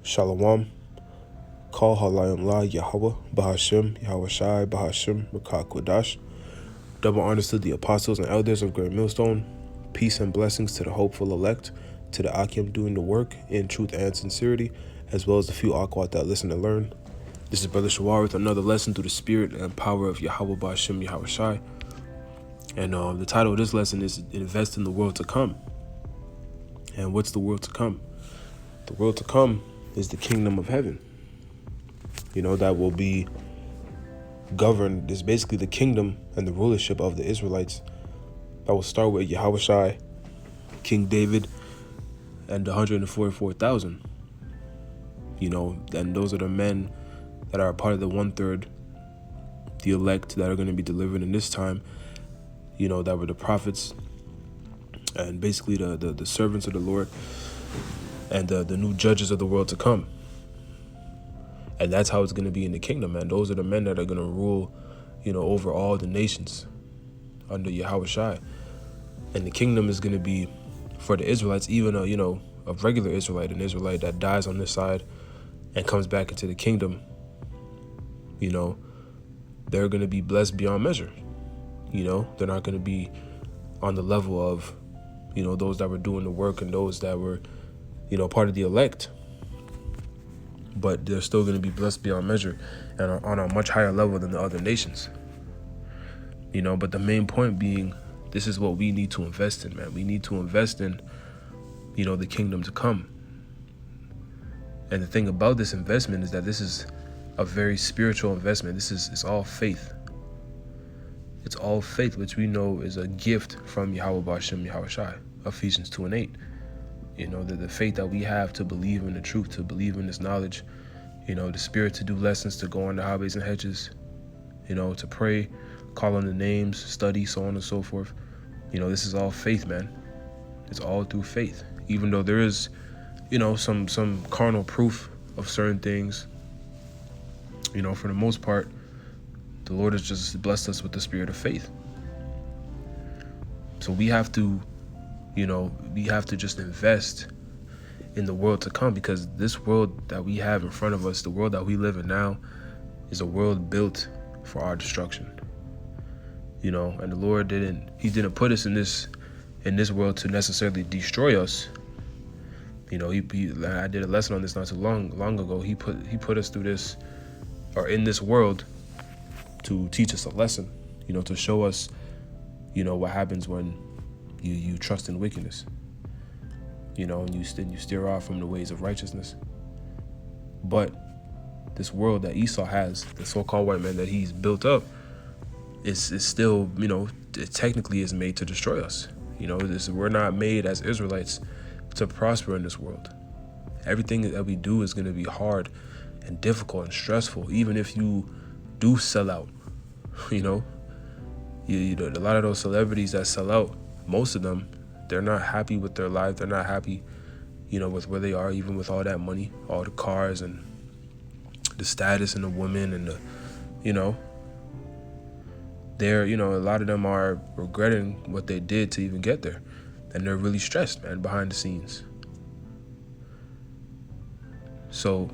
Shalom. Kal Halayim La Yahweh, Bahashim, Yahweh Shai, Bahashim, Rakah Kodash. Double honors to the apostles and elders of Great Millstone. Peace and blessings to the hopeful elect, to the Akim doing the work in truth and sincerity, as well as the few Akwat that listen and learn. This is Brother Shawar with another lesson through the spirit and power of Yahweh Bahashim, Yahweh Shai. And the title of this lesson is Invest in the World to Come. And what's the world to come? The world to come is the kingdom of heaven. That will be governed, is basically the kingdom and the rulership of the Israelites. That will start with Yahweh Shai, King David, and 144,000. And those are the men that are a part of the 1/3, the elect that are going to be delivered in this time, that were the prophets and basically the servants of the Lord and the new judges of the world to come. And that's how it's going to be in the kingdom, man. Those are the men that are going to rule, over all the nations under Yahweh Shai. And the kingdom is going to be for the Israelites, even a regular Israelite, an Israelite that dies on this side and comes back into the kingdom. They're going to be blessed beyond measure. They're not going to be on the level of, those that were doing the work and those that were, part of the elect. But they're still going to be blessed beyond measure and on a much higher level than the other nations. But the main point being, this is what we need to invest in, man. We need to invest in, the kingdom to come. And the thing about this investment is that this is a very spiritual investment. It's all faith. It's all faith, which we know is a gift from Yahweh Ba'ashem Yahweh Shai, Ephesians 2:8. The faith that we have to believe in the truth, to believe in this knowledge, the spirit to do lessons, to go on the highways and hedges, to pray, call on the names, study, so on and so forth. This is all faith, man. It's all through faith. Even though there is, some carnal proof of certain things, for the most part, the Lord has just blessed us with the spirit of faith. So we have to just invest in the world to come, because this world that we have in front of us, the world that we live in now, is a world built for our destruction. And the Lord didn't put us in this world to necessarily destroy us. I did a lesson on this not too long ago. He put us through this, or in this world, to teach us a lesson, to show us, what happens when you trust in wickedness, and you steer off from the ways of righteousness. But this world that Esau has, the so-called white man that he's built up, is still, it technically is made to destroy us. We're not made as Israelites to prosper in this world. Everything that we do is going to be hard and difficult and stressful, even if you do sell out. A lot of those celebrities that sell out, most of them, they're not happy with their life. They're not happy, with where they are, even with all that money, all the cars and the status and the women and they're, a lot of them are regretting what they did to even get there. And they're really stressed, man, behind the scenes. So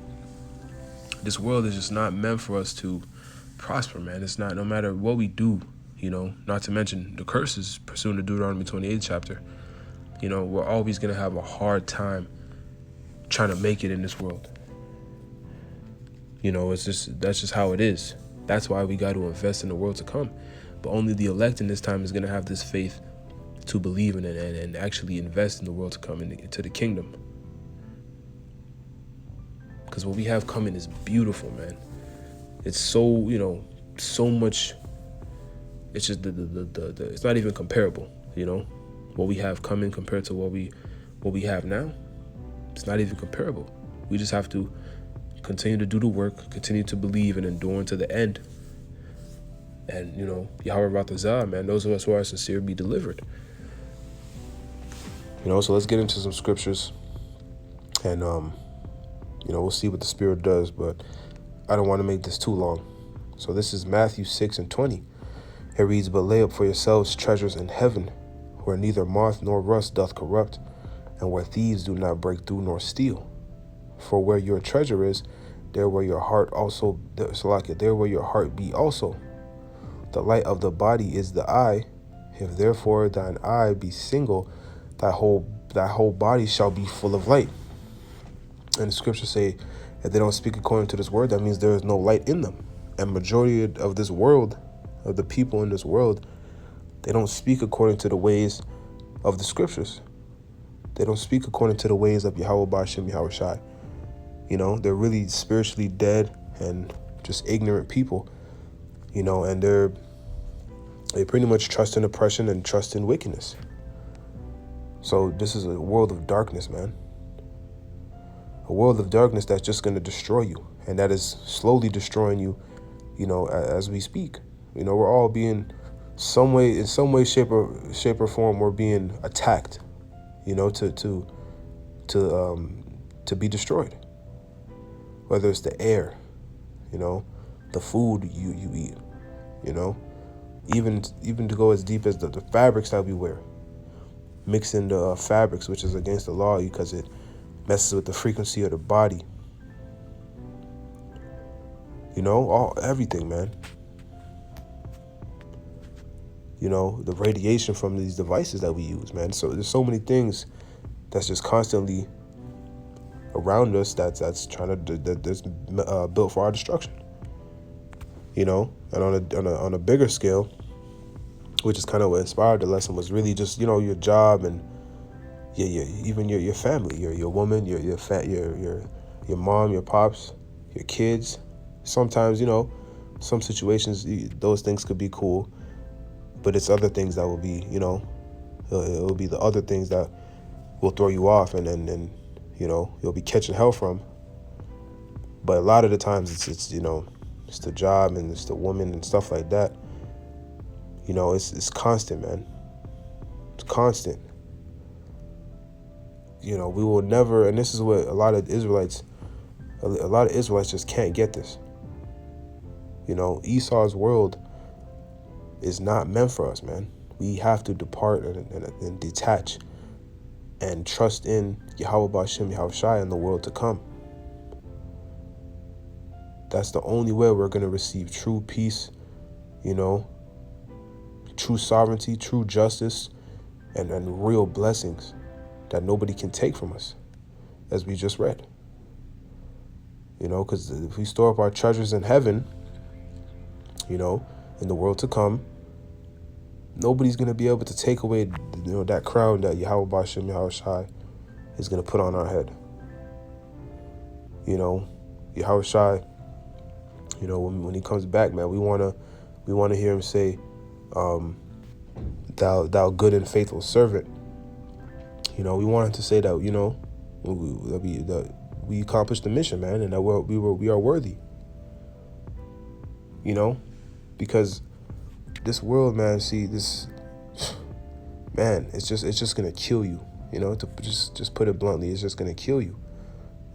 this world is just not meant for us to prosper, man. It's not, no matter what we do, not to mention the curses pursuant to Deuteronomy 28th chapter, we're always going to have a hard time trying to make it in this world. That's just how it is. That's why we got to invest in the world to come. But only the elect in this time is going to have this faith to believe in it and actually invest in the world to come, into the kingdom. Because what we have coming is beautiful, man. It's so, so much. It's just it's not even comparable, what we have coming compared to what we have now. It's not even comparable. We just have to continue to do the work, continue to believe and endure unto the end. And, Yahweh Ratazah, man, those of us who are sincere be delivered. So let's get into some scriptures and, we'll see what the Spirit does, but I don't want to make this too long. So this is Matthew 6:20. It reads, "But lay up for yourselves treasures in heaven, where neither moth nor rust doth corrupt, and where thieves do not break through nor steal. For where your treasure is, there will your heart also, there will your heart be also. The light of the body is the eye. If therefore thine eye be single, thy whole body shall be full of light. And the scriptures say, if they don't speak according to this word, that means there is no light in them. And majority of this world, of the people in this world, they don't speak according to the ways of the scriptures. They don't speak according to the ways of Yahweh Ba'ashem Yahweh Shai. You know, they're really spiritually dead and just ignorant people, you know, and they pretty much trust in oppression and trust in wickedness. So this is a world of darkness, man. A world of darkness that's just going to destroy you, and that is slowly destroying you, you know, as we speak. You know, we're all being in some way, shape or form, we're being attacked, you know, to be destroyed. Whether it's the air, you know, the food you eat, you know, even to go as deep as the fabrics that we wear, mixing the fabrics, which is against the law because it messes with the frequency of the body. You know, everything, man. You know, the radiation from these devices that we use, man. So there's so many things that's just constantly around us that's built for our destruction. You know, and on a bigger scale, which is kind of what inspired the lesson, was really just, you know, your job and even your family, your woman, your mom, your pops, your kids. Sometimes, you know, some situations those things could be cool, but it's other things that will be, you know, it will be the other things that will throw you off and you know, you'll be catching hell from. But a lot of the times it's you know, it's the job and it's the woman and stuff like that. You know, it's constant, man. It's constant. You know, we will never, and this is what a lot of Israelites just can't get this. You know, Esau's world is not meant for us, man. We have to depart and detach and trust in Yahweh Ba'ashem Yahweh Shai in the world to come. That's the only way we're going to receive true peace, you know, true sovereignty, true justice, and real blessings that nobody can take from us, as we just read. You know, because if we store up our treasures in heaven, you know, in the world to come, nobody's going to be able to take away, you know, that crown that Yahweh Ba'ashem Yahweh Shai is going to put on our head. You know, Yahweh Shai, you know, when he comes back, man, we want to hear him say, thou good and faithful servant. You know, we want him to say that, you know, that we accomplished the mission, man, and that we are worthy. You know, because this world, man, it's just gonna kill you. You know, to just put it bluntly, it's just gonna kill you.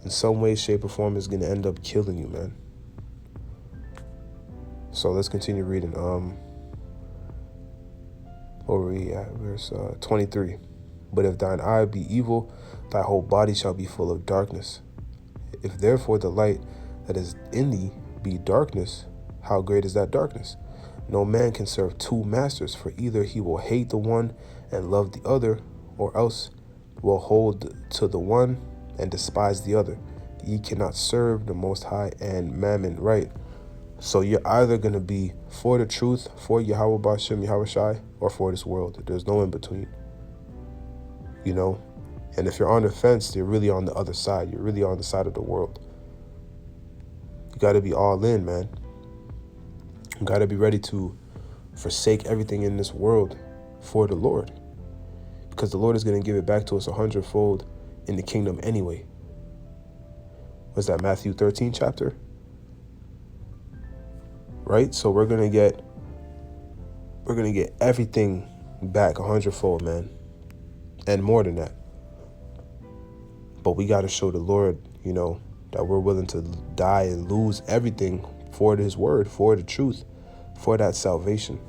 In some way, shape, or form, it's gonna end up killing you, man. So let's continue reading. Where are we at? Verse 23. But if thine eye be evil, thy whole body shall be full of darkness. If therefore the light that is in thee be darkness, how great is that darkness? No man can serve two masters, for either he will hate the one and love the other, or else will hold to the one and despise the other. Ye cannot serve the Most High and Mammon, right? So you're either going to be for the truth, for Yahweh Ba'ashem Yahweh Shai, or for this world. There's no in between. You know? And if you're on the fence, you're really on the other side. You're really on the side of the world. You got to be all in, man. You got to be ready to forsake everything in this world for the Lord. Because the Lord is going to give it back to us 100-fold in the kingdom anyway. What's that, Matthew 13 chapter? Right? So we're going to get everything back 100-fold, man. And more than that. But we got to show the Lord, you know, that we're willing to die and lose everything for his word, for the truth, for that salvation.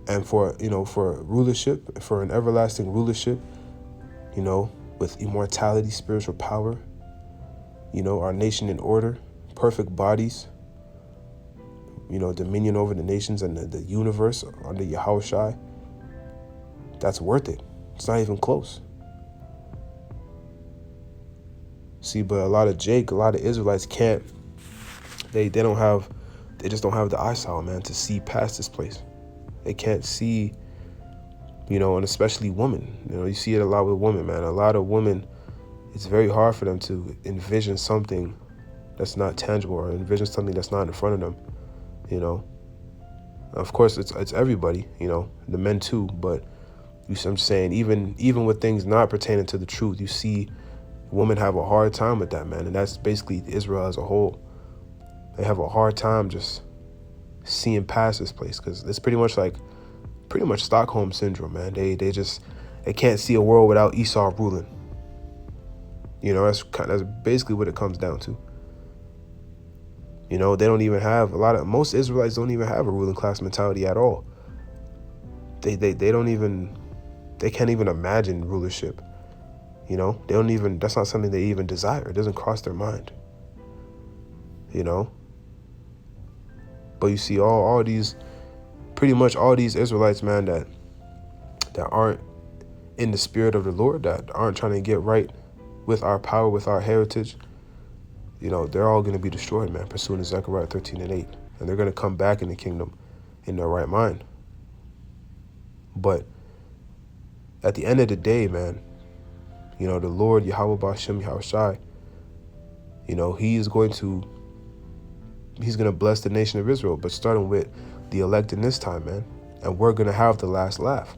And for, you know, for rulership, for an everlasting rulership, you know, with immortality, spiritual power, our nation in order, perfect bodies, dominion over the nations and the universe under Yahushua. That's worth it. It's not even close. See, but a lot of Israelites can't, they just don't have the eyesight, man, to see past this place. They can't see, and especially women. You see it a lot with women, man. A lot of women, it's very hard for them to envision something that's not tangible or envision something that's not in front of them, Of course, it's everybody, the men too, but I'm saying even with things not pertaining to the truth, you see women have a hard time with that, man. And that's basically Israel as a whole. They have a hard time just seeing past this place because it's pretty much Stockholm syndrome, man. They can't see a world without Esau ruling. That's basically what it comes down to. They don't even have most Israelites don't even have a ruling class mentality at all. They can't even imagine rulership. That's not something they even desire. It doesn't cross their mind. But you see pretty much all these Israelites, man, that aren't in the spirit of the Lord, that aren't trying to get right with our power, with our heritage, they're all going to be destroyed, man, pursuant to Zechariah 13:8. And they're going to come back in the kingdom in their right mind. But at the end of the day, man, the Lord, Yahweh Ba'Shem Yahushai, he's going to bless the nation of Israel, but starting with the elect in this time, man. And we're going to have the last laugh.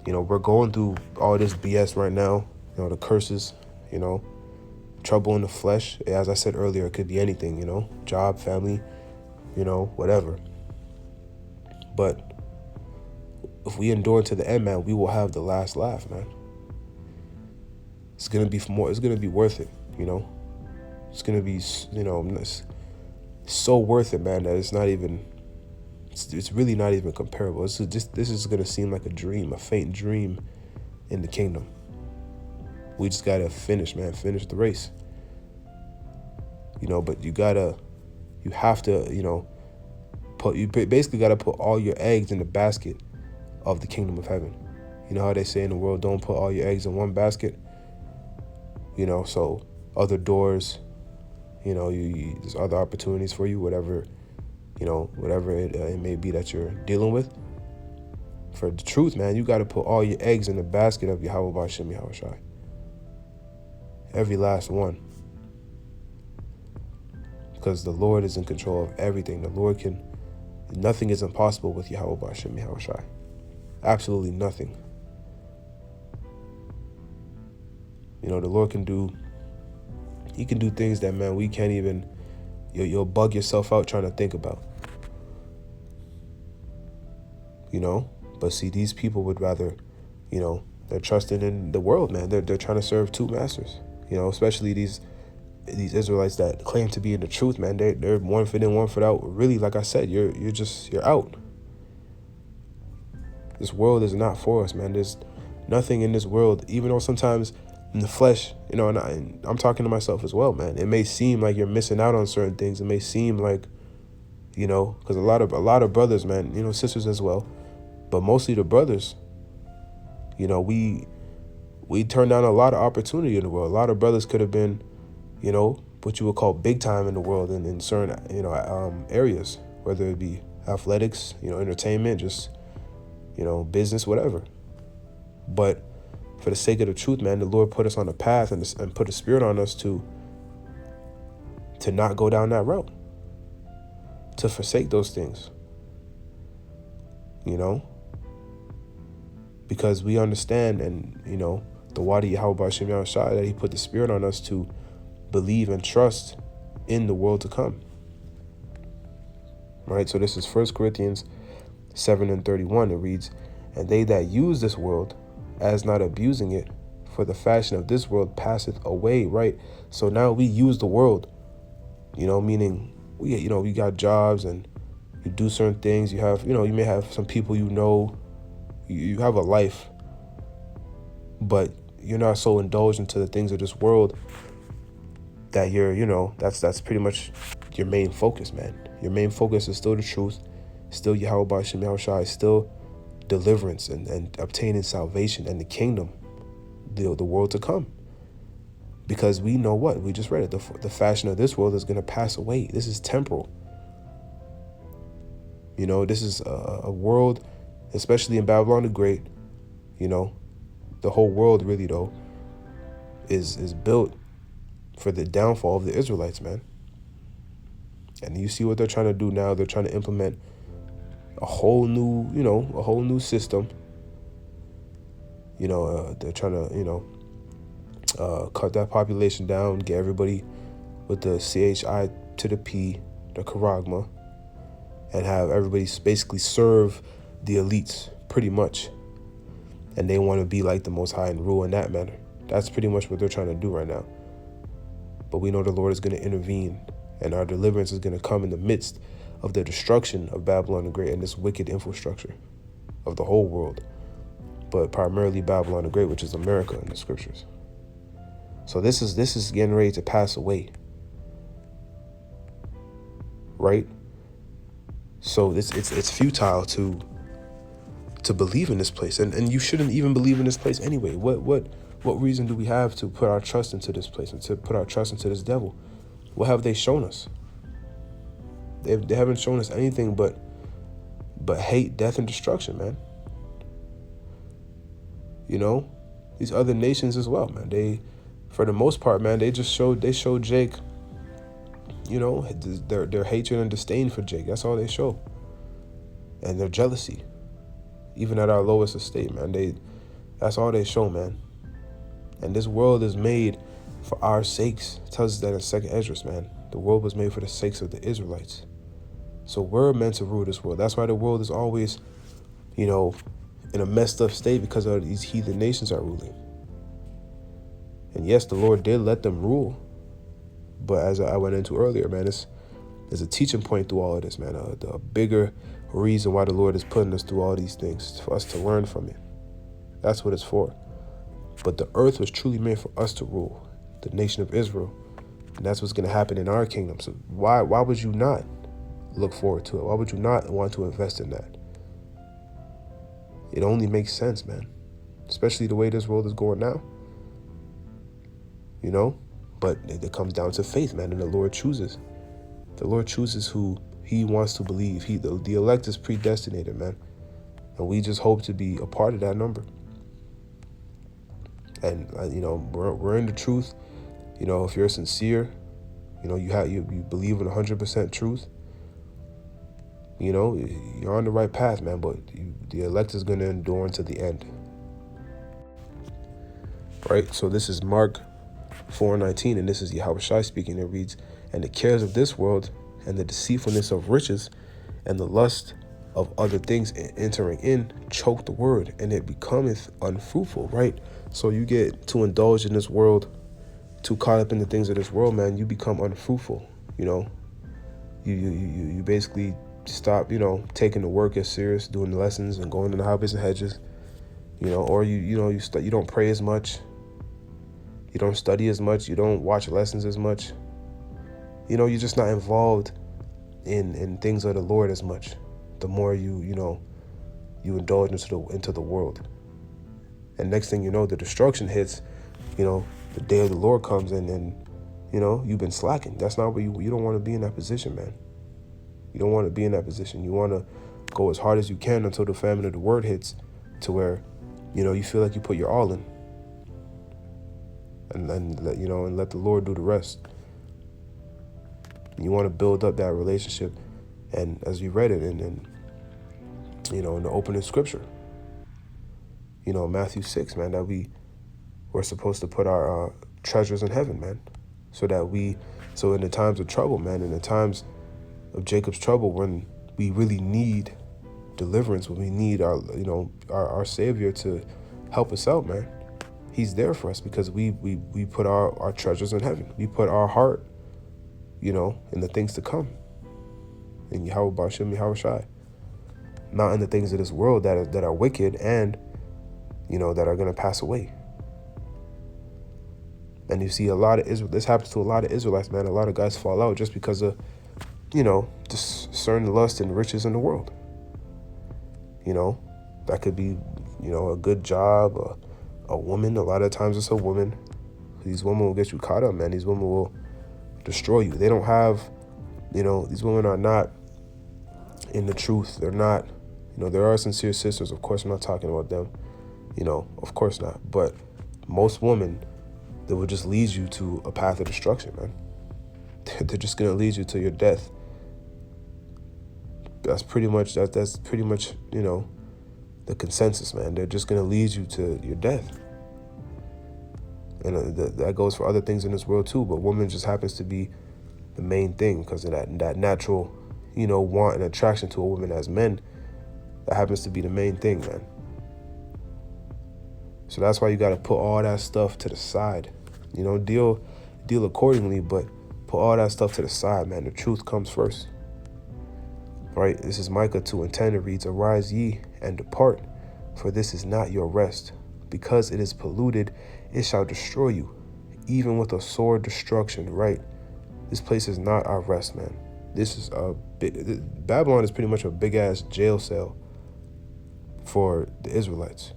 We're going through all this BS right now, the curses, trouble in the flesh. As I said earlier, it could be anything, job, family, whatever. But if we endure to the end, man, we will have the last laugh, man. It's going to be worth it, It's going to be, so worth it, man, that it's really not even comparable. This is going to seem like a faint dream in the kingdom. We just got to finish the race. But you have to, you basically got to put all your eggs in the basket of the kingdom of heaven. You know how they say in the world, don't put all your eggs in one basket? So other doors, there's other opportunities for you, whatever it may be that you're dealing with. For the truth, man, you got to put all your eggs in the basket of Yahweh Ba'Shem Yahushai. Every last one. Because the Lord is in control of everything. Nothing is impossible with Yahweh Ba'Shem Yahushai. Absolutely nothing. The Lord can do things that, man, we can't even, you'll bug yourself out trying to think about. But see, these people would rather, they're trusting in the world, man. They're trying to serve two masters, especially these Israelites that claim to be in the truth, man. They're one foot in, one foot out. Really, like I said, you're out. This world is not for us, man. There's nothing in this world, even though sometimes in the flesh, and I'm talking to myself as well, man. It may seem like you're missing out on certain things. It may seem like, because a lot of brothers, man, sisters as well, but mostly the brothers, we turn down a lot of opportunity in the world. A lot of brothers could have been, what you would call big time in the world in certain, areas, whether it be athletics, entertainment, just, business, whatever. But for the sake of the truth, man, the Lord put us on a path and put a spirit on us to not go down that route, to forsake those things, because we understand, and, the Wadi Yahweh Ba'Shem Yahushai, that he put the spirit on us to believe and trust in the world to come. Right? So this is 1 Corinthians 7:31. It reads, "And they that use this world, as not abusing it, for the fashion of this world passeth away." Right? So now we use the world, meaning we got jobs and you do certain things. You have, you may have some people, you have a life, but you're not so indulged into the things of this world that you're, that's pretty much your main focus, man. Your main focus is still the truth, still Yahweh Ba'Shem Yahushua, still deliverance and obtaining salvation and the kingdom, the world to come. Because we know what? We just read it. The fashion of this world is going to pass away. This is temporal. This is a world, especially in Babylon the Great, the whole world really, though, is built for the downfall of the Israelites, man. And you see what they're trying to do now. They're trying to implement a whole new system. They're trying to, cut that population down, get everybody with the CHI to the P, the charagma, and have everybody basically serve the elites, pretty much. And they want to be like the Most High and rule in that manner. That's pretty much what they're trying to do right now. But we know the Lord is going to intervene, and our deliverance is going to come in the midst of the destruction of Babylon the Great and this wicked infrastructure of the whole world, but primarily Babylon the Great, which is America in the scriptures. So this is getting ready to pass away, right? So it's futile to believe in this place, and you shouldn't even believe in this place anyway. What reason do we have to put our trust into this place and to put our trust into this devil? What have they shown us? They haven't shown us anything but hate, death, and destruction, man. These other nations as well, man. They, for the most part, man, they showed Jake, their hatred and disdain for Jake. That's all they show. And their jealousy, even at our lowest estate, man. That's all they show, man. And this world is made for our sakes. It tells us that in 2nd Esdras, man. The world was made for the sakes of the Israelites. So we're meant to rule this world. That's why the world is always, in a messed up state, because of these heathen nations are ruling. And yes, the Lord did let them rule. But as I went into earlier, man, there's a teaching point through all of this, man. A bigger reason why the Lord is putting us through all these things, for us to learn from it. That's what it's for. But the earth was truly made for us to rule, the nation of Israel. And that's what's going to happen in our kingdom. So why would you not look forward to it? Why would you not want to invest in that? It only makes sense, man. Especially the way this world is going now. But it comes down to faith, man. And the Lord chooses. The Lord chooses who he wants to believe. The elect is predestinated, man. And we just hope to be a part of that number. And, we're in the truth. If you're sincere, you believe in 100% truth, you're on the right path, man. But the elect is going to endure unto the end. Right? So this is Mark 4:19, and this is Yahweh Shai speaking. It reads, "And the cares of this world, and the deceitfulness of riches, and the lust of other things entering in, choke the word, and it becometh unfruitful." Right? So you get too indulged in this world, too caught up in the things of this world, man, you become unfruitful. You basically stop, taking the work as serious, doing the lessons and going to the highways and hedges, or you don't pray as much. You don't study as much. You don't watch lessons as much. You're just not involved in things of the Lord as much. The more you indulge into the world. And next thing you know, the destruction hits, the day of the Lord comes in, and, you've been slacking. That's not what you don't want to be in that position, man. You don't want to be in that position. You want to go as hard as you can until the famine of the word hits, to where, you feel like you put your all in. And let the Lord do the rest. You want to build up that relationship, and as we read it in the opening scripture, Matthew 6, man, that we're supposed to put our treasures in heaven, man, so in the times of trouble, man, in the times of Jacob's trouble, when we really need deliverance, when we need our Savior to help us out, man. He's there for us because we put our treasures in heaven. We put our heart, in the things to come. In Yahweh Ba'Shem Yahweh Shai. Not in the things of this world that are wicked and, that are going to pass away. And you see a lot of Israel. This happens to a lot of Israelites, man. A lot of guys fall out just because of, just certain lust and riches in the world. That could be, a good job, a woman. A lot of times it's a woman. These women will get you caught up, man. These women will destroy you. They don't have, these women are not in the truth. They're not, there are sincere sisters. Of course, I'm not talking about them. Of course not. But most women, they will just lead you to a path of destruction, man. They're just going to lead you to your death. That's pretty much, the consensus, man. They're just going to lead you to your death. And that goes for other things in this world too. But woman just happens to be the main thing because of that natural, want and attraction to a woman as men. That happens to be the main thing, man. So that's why you got to put all that stuff to the side. Deal accordingly, but put all that stuff to the side, man. The truth comes first. Right? This is Micah 2:10. It reads, "Arise ye and depart, for this is not your rest. Because it is polluted, it shall destroy you, even with a sore destruction." Right? This place is not our rest, man. This is Babylon is pretty much a big ass jail cell for the Israelites.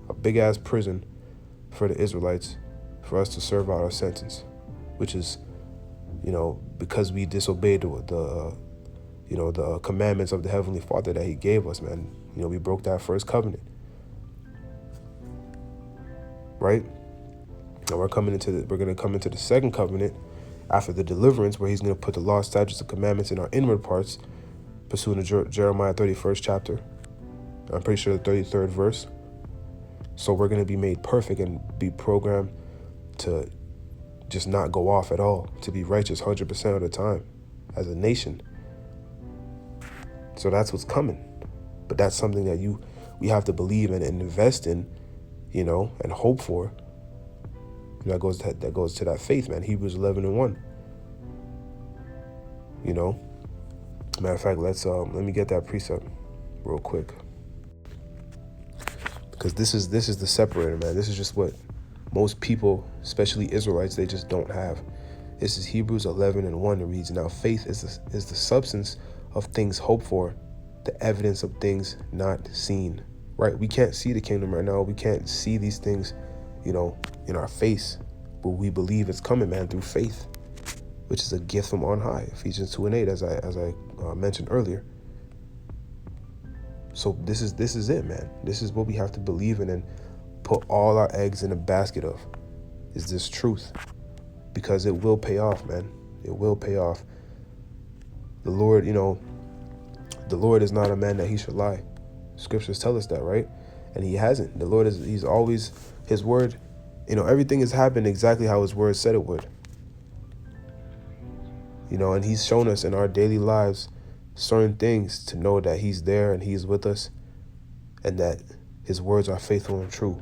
A big ass prison for the Israelites for us to serve out our sentence, which is, because we disobeyed the commandments of the Heavenly Father that He gave us, man. We broke that first covenant, right? Now we're going to come into the second covenant after the deliverance, where He's going to put the law, statutes, and commandments in our inward parts, pursuant to Jeremiah 31st chapter. I'm pretty sure the 33rd verse. So we're going to be made perfect and be programmed to just not go off at all, to be righteous 100% of the time as a nation. So that's what's coming. But that's something that we have to believe in and invest in, and hope for. That goes to that faith, man. Hebrews 11:1. Matter of fact, let me get that precept real quick. Because this is the separator, man. This is just what most people, especially Israelites, they just don't have. This is Hebrews 11:1. It reads, "Now faith is the substance of things hoped for, the evidence of things not seen." Right? We can't see the kingdom right now. We can't see these things, in our face. But we believe it's coming, man, through faith, which is a gift from on high. Ephesians 2:8, as I mentioned earlier. So this is it, man. This is what we have to believe in and put all our eggs in a basket of, is this truth. Because it will pay off, man. It will pay off. The Lord, the Lord is not a man that He should lie. Scriptures tell us that, right? And He hasn't. The Lord He's always, His word, everything has happened exactly how His word said it would. And He's shown us in our daily lives certain things to know that He's there and He's with us, and that His words are faithful and true.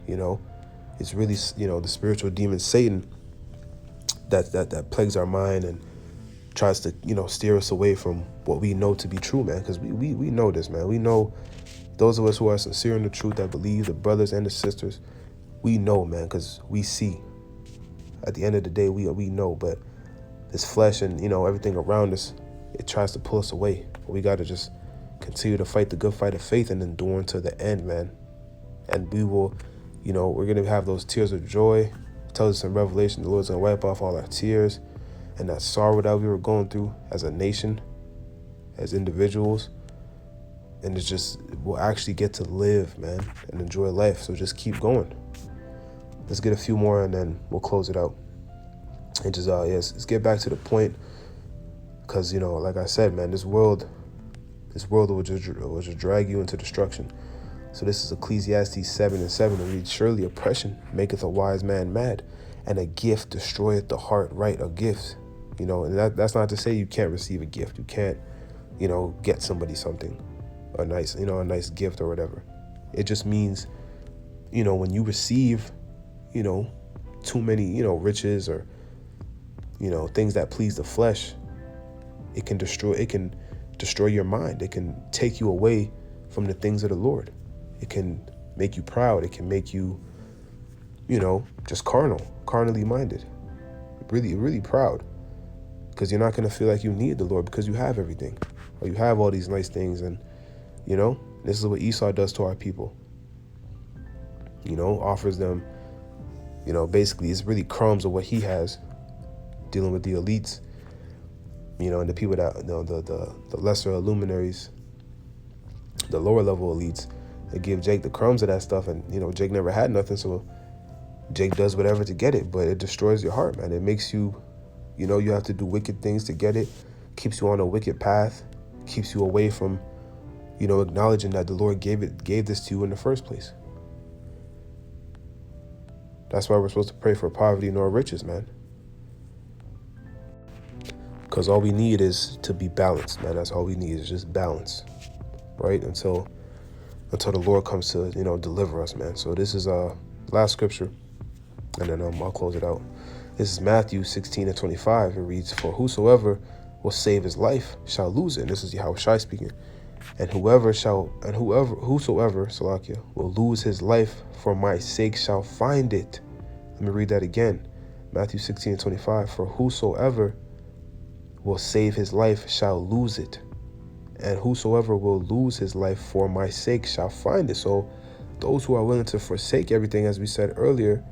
It's really, the spiritual demon Satan that plagues our mind and tries to, steer us away from what we know to be true, man. Because we know this, man. We know, those of us who are sincere in the truth, that believe, the brothers and the sisters, we know, man, because we see. At the end of the day, we know, but this flesh and, everything around us, it tries to pull us away. But we got to just continue to fight the good fight of faith and endure until the end, man. And we will, we're going to have those tears of joy. It tells us in Revelation, the Lord's going to wipe off all our tears and that sorrow that we were going through as a nation, as individuals. And it's just, we'll actually get to live, man, and enjoy life. So just keep going. Let's get a few more and then we'll close it out. And just, let's get back to the point. Because, like I said, man, this world will just drag you into destruction. So this is Ecclesiastes 7:7. It reads, "Surely oppression maketh a wise man mad, and a gift destroyeth the heart." Right, a gift. And that's not to say you can't receive a gift. You can't, get somebody something, a nice gift or whatever. It just means, when you receive, too many, riches or, things that please the flesh, it can destroy your mind. It can take you away from the things of the Lord. It can make you proud. It can make you, just carnally minded, really proud, because you're not going to feel like you need the Lord because you have everything, or you have all these nice things. And this is what Esau does to our people. Offers them, basically it's really crumbs of what he has, dealing with the elites, and the people that, the lesser luminaries, the lower level elites. They give Jake the crumbs of that stuff, and Jake never had nothing, so Jake does whatever to get it. But it destroys your heart, man. It makes you, you have to do wicked things to get it. Keeps you on a wicked path. Keeps you away from, acknowledging that the Lord gave this to you in the first place. That's why we're supposed to pray for poverty nor riches, man. Because all we need is to be balanced, man. That's all we need is just balance, right? Until the Lord comes to, deliver us, man. So this is last scripture, and then I'll close it out. This is Matthew 16:25. It reads, "For whosoever will save his life shall lose it." And this is Yahushua speaking. And whosoever, Salakia, will lose his life for my sake shall find it. Let me read that again. Matthew 16:25. "For whosoever will save his life shall lose it. And whosoever will lose his life for my sake shall find it." So those who are willing to forsake everything, as we said earlier,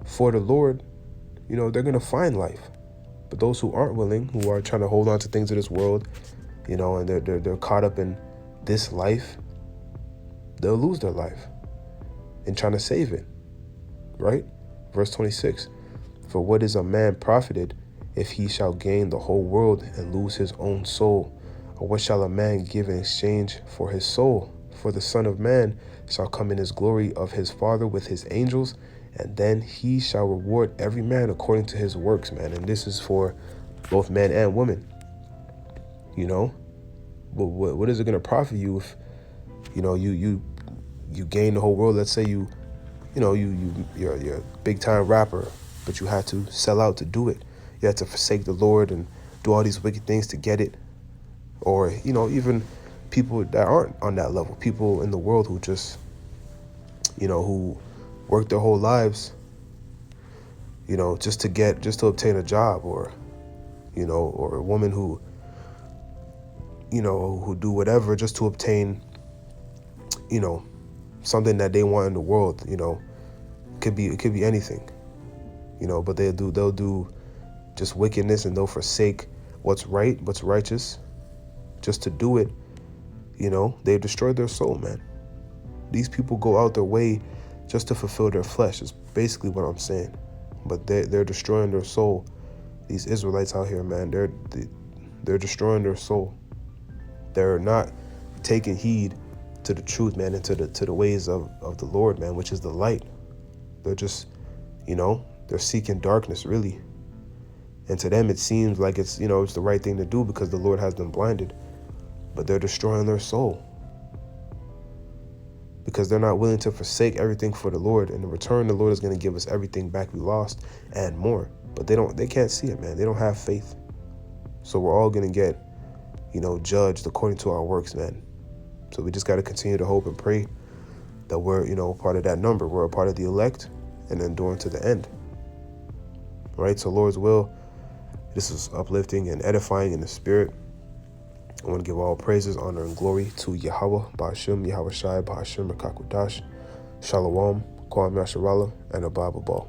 for the Lord, they're going to find life. But those who aren't willing, who are trying to hold on to things of this world, and they're caught up in this life, they'll lose their life in trying to save it, right? Verse 26, "For what is a man profited if he shall gain the whole world and lose his own soul? Or what shall a man give in exchange for his soul? For the Son of Man shall come in his glory of his Father with his angels, and then he shall reward every man according to his works," man. And this is for both men and women. What is it going to profit you if, you gain the whole world? Let's say you're a big time rapper, but you had to sell out to do it. You had to forsake the Lord and do all these wicked things to get it. Or, even people that aren't on that level, people in the world who just, who work their whole lives, just to obtain a job, or, or a woman who, who do whatever just to obtain, something that they want in the world. It could be anything, but they'll do just wickedness, and they'll forsake what's right, what's righteous, just to do it. They've destroyed their soul, man. These people go out their way just to fulfill their flesh, is basically what I'm saying. But they're destroying their soul. These Israelites out here, man, they're destroying their soul. They're not taking heed to the truth, man, and to the ways of the Lord, man, which is the light. They're just, they're seeking darkness, really. And to them, it seems like it's the right thing to do because the Lord has them blinded. But they're destroying their soul because they're not willing to forsake everything for the Lord. And in return, the Lord is going to give us everything back we lost and more. But they can't see it, man. They don't have faith. So we're all going to get, judged according to our works, man. So we just got to continue to hope and pray that we're, part of that number. We're a part of the elect and enduring to the end. Right? So Lord's will, this is uplifting and edifying in the spirit. I want to give all praises, honor, and glory to Yahweh, Ba'ashim, Yahushai, Ba'ashim, Rakakudash, Shalom, Kwam Yasharala, and Abba Ball.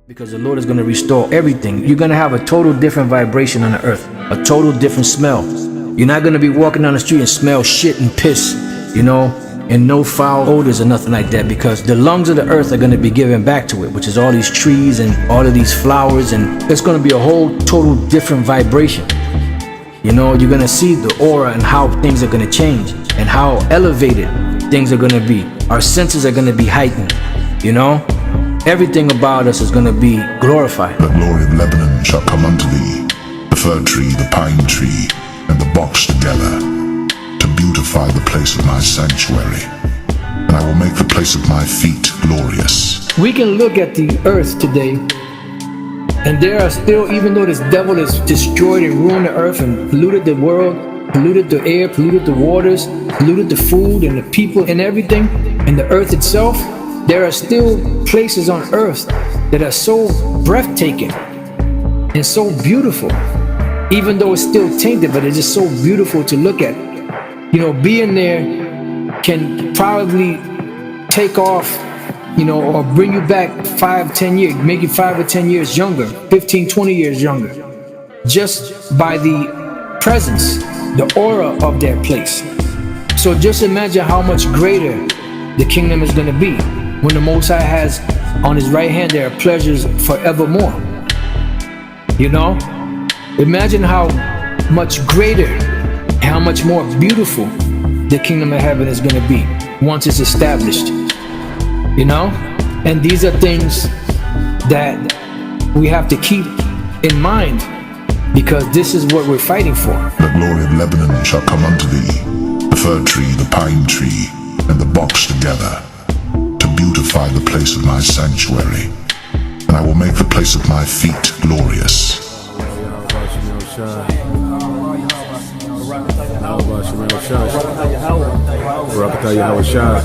Because the Lord is going to restore everything. You're going to have a total different vibration on the earth, a total different smell. You're not going to be walking down the street and smell shit and piss, and no foul odors or nothing like that, because the lungs of the earth are going to be given back to it, which is all these trees and all of these flowers, and it's going to be a whole total different vibration. You're going to see the aura and how things are going to change and how elevated things are going to be. Our senses are going to be heightened, Everything about us is going to be glorified. The glory of Lebanon shall come unto thee, the fir tree, the pine tree, and the box together, to beautify the place of my sanctuary. And I will make the place of my feet glorious. We can look at the earth today, and there are still, even though this devil has destroyed and ruined the earth and polluted the world, polluted the air, polluted the waters, polluted the food and the people and everything, and the earth itself, there are still places on earth that are so breathtaking and so beautiful, even though it's still tainted, but it's just so beautiful to look at. You know, being there can probably take off, you know, or bring you back 5-10 years, make you 5 or 10 years younger, 15-20 years younger, just by the presence, the aura of that place. So just imagine how much greater the kingdom is going to be when the Most High has on his right hand there are pleasures forevermore. You know, imagine how much greater, how much more beautiful the kingdom of heaven is going to be once it's established. You know, and these are things that we have to keep in mind, because this is what we're fighting for. The glory of Lebanon shall come unto thee, the fir tree, the pine tree, and the box together, to beautify the place of my sanctuary, and I will make the place of my feet glorious. Barakatah Yahweh Shah,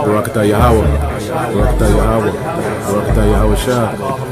Barakatah Yahweh, Barakatah Yahweh, Barakatah Yahweh Shah.